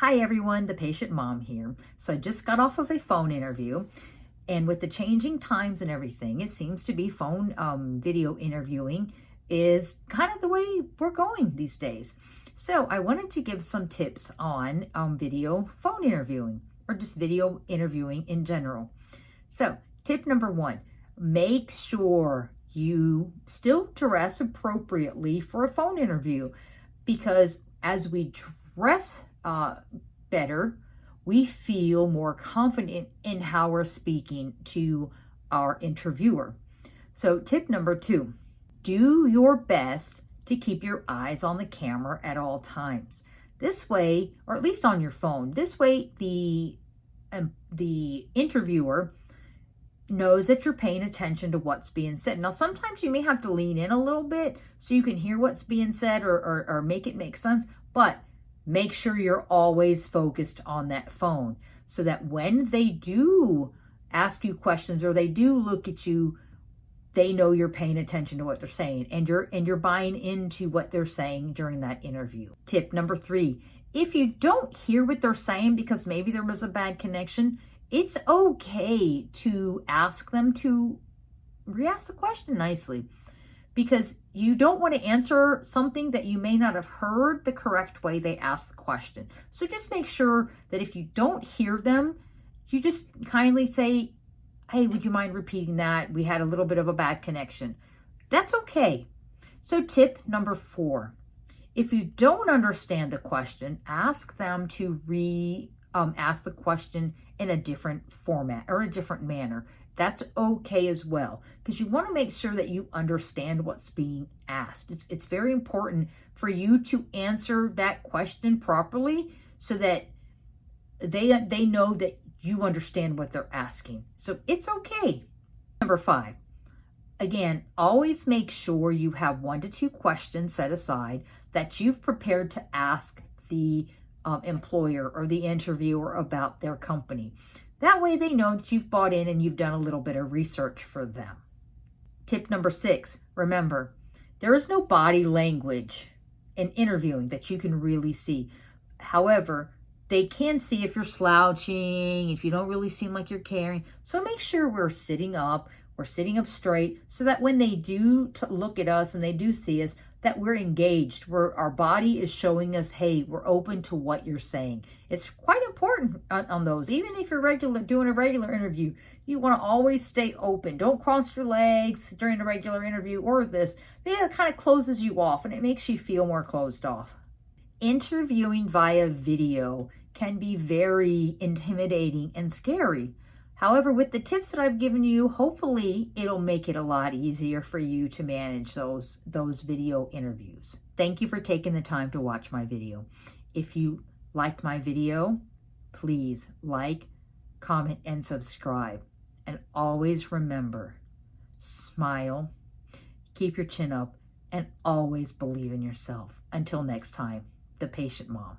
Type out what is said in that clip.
Hi everyone, the patient mom here. So I just got off of a phone interview, and with the changing times and everything, it seems to be phone video interviewing is kind of the way we're going these days. So I wanted to give some tips on video phone interviewing or just video interviewing in general. So tip number one, make sure you still dress appropriately for a phone interview, because as we dress better, we feel more confident in how we're speaking to our interviewer. So tip number two, do your best to keep your eyes on the camera at all times. This way, or at least on your phone, this way the interviewer knows that you're paying attention to what's being said. Now, sometimes you may have to lean in a little bit so you can hear what's being said or make it make sense, but make sure you're always focused on that phone so that when they do ask you questions or they do look at you, they know you're paying attention to what they're saying and you're buying into what they're saying during that interview. Tip number three, if you don't hear what they're saying because maybe there was a bad connection, it's okay to ask them to re-ask the question nicely, because you don't want to answer something that you may not have heard the correct way they asked the question. So just make sure that if you don't hear them, you just kindly say, hey, would you mind repeating that? We had a little bit of a bad connection. That's okay. So tip number four, if you don't understand the question, ask them to ask the question in a different format or a different manner. That's okay as well, because you want to make sure that you understand what's being asked. It's very important for you to answer that question properly so that they know that you understand what they're asking. So it's okay. Number five, again, always make sure you have 1 to 2 questions set aside that you've prepared to ask the employer or the interviewer about their company. That way they know that you've bought in and you've done a little bit of research for them. Tip number 6, remember, there is no body language in interviewing that you can really see. However, they can see if you're slouching, if you don't really seem like you're caring. So make sure we're sitting up straight so that when they do look at us and they do see us, that we're engaged, where our body is showing us, hey, we're open to what you're saying. It's quite important on those. Even if you're doing a regular interview, you want to always stay open. Don't cross your legs during a regular interview or this. It kind of closes you off and it makes you feel more closed off. Interviewing via video can be very intimidating and scary. However, with the tips that I've given you, hopefully it'll make it a lot easier for you to manage those video interviews. Thank you for taking the time to watch my video. If you liked my video, please like, comment, and subscribe. And always remember, smile, keep your chin up, and always believe in yourself. Until next time, the Patient Mom.